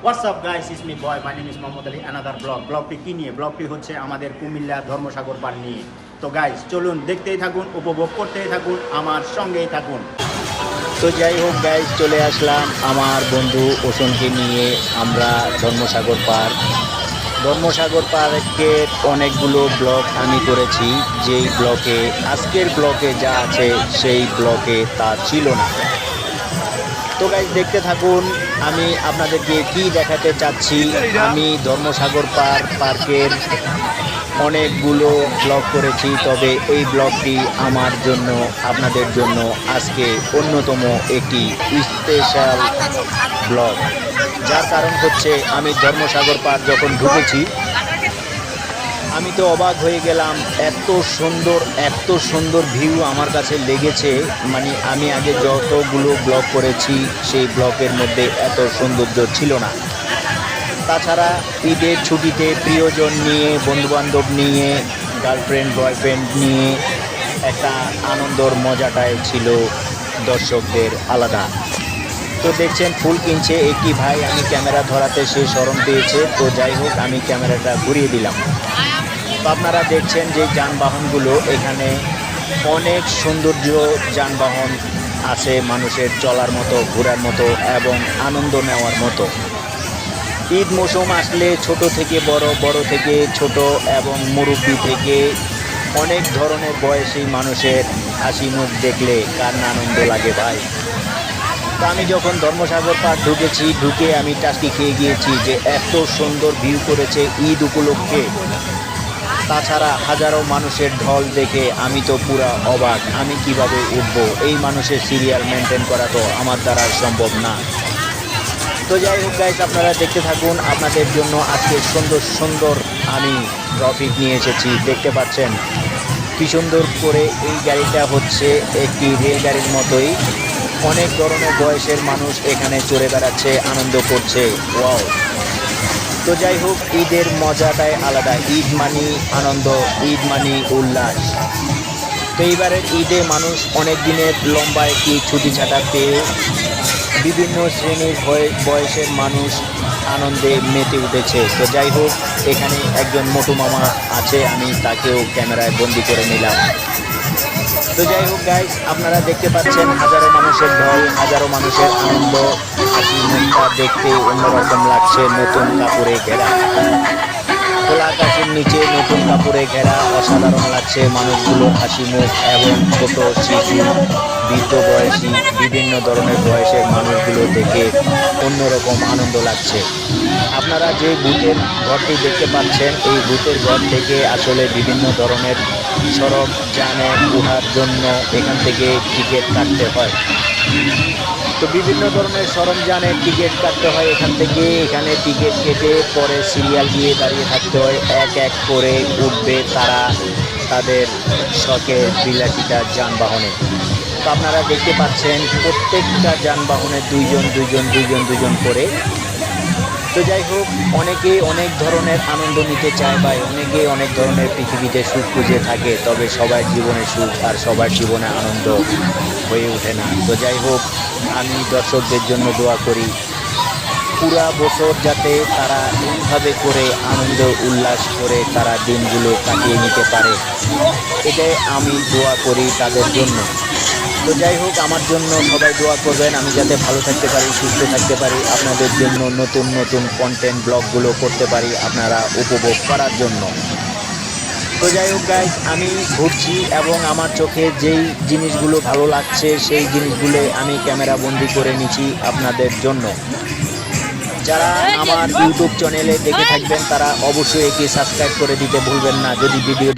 WhatsApp guys, is me boy, my name is Mohammad Ali. Another ব্লগটি কী নিয়ে? ব্লগটি হচ্ছে আমাদের কুমিল্লা ধর্মসাগর পার নিয়ে। তো গাইস চলুন, দেখতেই থাকুন, উপভোগ করতেই থাকুন, আমার সঙ্গেই থাকুন। তো যাই হোক গাইস, চলে আসলাম আমার বন্ধু ওসনকে নিয়ে। আমরা ধর্মসাগর পার্কের অনেকগুলো ব্লগ আমি করেছি, যেই ব্লগে আজকের ব্লগে যা আছে সেই ব্লগে তা ছিল না। তো গাইস দেখতে থাকুন, আমি আপনাদেরকে কি দেখাতে চাচ্ছি। আমি ধর্মসাগর পার্কের অনেকগুলো ব্লগ করেছি, তবে এই ব্লগটি আমার জন্য, আপনাদের জন্য আজকে অন্যতম একটি স্পেশাল ব্লগ। যার কারণ হচ্ছে, আমি ধর্মসাগর পার্ক যখন ঢুকেছি আমি তো অবাক হয়ে গেলাম। এত সুন্দর ভিউ আমার কাছে লেগেছে। মানে আমি আগে যতগুলো ব্লগ করেছি সেই ব্লগের মধ্যে এত সৌন্দর্য ছিল না। তাছাড়া ঈদের ছুটিতে প্রিয়জন নিয়ে, বন্ধুবান্ধব নিয়ে, গার্লফ্রেন্ড বয়ফ্রেন্ড নিয়ে একটা আনন্দর মজাটাই ছিল দর্শকদের আলাদা। তো দেখছেন ফুল কিনছে একটি ভাই, আমি ক্যামেরা ধরাতে সে শরম পেয়েছে। তো যাই হোক, আমি ক্যামেরাটা ঘুরিয়ে দিলাম। তো আপনারা দেখছেন যে যানবাহনগুলো, এখানে অনেক সৌন্দর্য যানবাহন আছে, মানুষের চলার মতো, ঘোরার মতো এবং আনন্দ নেওয়ার মতো। ঈদ মৌসুম আসলে ছোট থেকে বড়, বড় থেকে ছোট এবং মুরব্বি থেকে অনেক ধরনের বয়সী মানুষের হাসি মুখ দেখলে কার না আনন্দ লাগে ভাই। তো আমি যখন ধর্মসাগর পার্ক ঢুকে আমি টাস্কি খেয়ে গিয়েছি যে এত সুন্দর ভিউ করেছে ঈদ উপলক্ষে। তাছাড়া হাজারো মানুষের ঢল দেখে আমি তো পুরা অবাক, আমি কিভাবে উঠবো। এই মানুষের সিরিয়াল মেনটেন করা তো আমার দ্বারা সম্ভব না। তো যাই হোক গাইস, আপনারা দেখতে থাকুন, আপনাদের জন্য আজকে সুন্দর আমি ট্রফিক নিয়ে এসেছি। দেখতে পাচ্ছেন কি সুন্দর করে এই গাড়িটা হচ্ছে একটি রেলগাড়ির মতোই। অনেক ধরনের বয়সের মানুষ এখানে চড়ে বেড়াচ্ছে, আনন্দ করছে। ওয়াও! তো যাই হোক, ঈদের মজাটাই আলাদা। ঈদ মানি আনন্দ, ঈদ মানি উল্লাস। তো এইবারের ঈদে মানুষ অনেক দিনের লম্বা একটি ছুটি ছাটা পেয়ে বিভিন্ন শ্রেণীর বয়সের মানুষ আনন্দে মেতে উঠেছে। তো যাই হোক, এখানে একজন মোটু মামা আছে, আমি তাকেও ক্যামেরায় বন্দি করে নিলাম। তো যাই হোক গাইস, আপনারা দেখতে পাচ্ছেন হাজারো মানুষের ঢল, হাজারো মানুষের আনন্দ, হাসি মুখটা দেখতে অন্যরকম লাগছে। নতুন কাপড়ে ঘেরা, খোলা আকাশের নিচে নতুন কাপড়ে ঘেরা, অসাধারণ লাগছে মানুষগুলোর হাসি মুখ। এবং ছোট শিশু, বৃদ্ধ বয়সী, বিভিন্ন ধরনের বয়সের মানুষগুলো দেখে অন্যরকম আনন্দ লাগছে। আপনারা যে ভূতের ঘরটি দেখতে পাচ্ছেন, এই ভূতের ঘর থেকে আসলে বিভিন্ন ধরনের সরঞ্জামে ওঠার জন্য এখান থেকে টিকিট কাটতে হয়। তো বিভিন্ন ধরনের সরঞ্জামের টিকিট কাটতে হয় এখান থেকে। এখানে টিকিট কেটে পরে সিরিয়াল দিয়ে দাঁড়িয়ে থাকতে হয়। এক এক করে উঠবে তারা তাদের শখের বিলাসিতা যানবাহনে। তো আপনারা দেখতে পাচ্ছেন প্রত্যেকটা যানবাহনে দুইজন করে। তো যাই হোক, অনেকে অনেক ধরনের আনন্দ নিতে চায় বা অনেকে অনেক ধরনের পৃথিবীতে সুখ খুঁজে থাকে, তবে সবার জীবনে সুখ আর সবার জীবনে আনন্দ হয়ে ওঠে না। তো যাই হোক, আমি দর্শকদের জন্য দোয়া করি পুরা বছর যাতে তারা এইভাবে করে আনন্দ উল্লাস করে তারা দিনগুলো কাটিয়ে নিতে পারে, এটাই আমি দোয়া করি তাদের জন্য। তো যাই হোক, আমার জন্য সবাই দোয়া করবেন, আমি যাতে ভালো থাকতে পারি, সুস্থ থাকতে পারি, আপনাদের জন্য নতুন কন্টেন্ট ব্লগগুলো করতে পারি আপনারা উপভোগ করার জন্য। তো যাই হোক গাইস, আমি ঘুরছি এবং আমার চোখে যেই জিনিসগুলো ভালো লাগছে সেই জিনিসগুলো আমি ক্যামেরা বন্দি করে নিচ্ছি আপনাদের জন্য। যারা আমার ইউটিউব চ্যানেলে দেখে থাকবেন তারা অবশ্যই এটি সাবস্ক্রাইব করে দিতে ভুলবেন না। যদি ভিডিও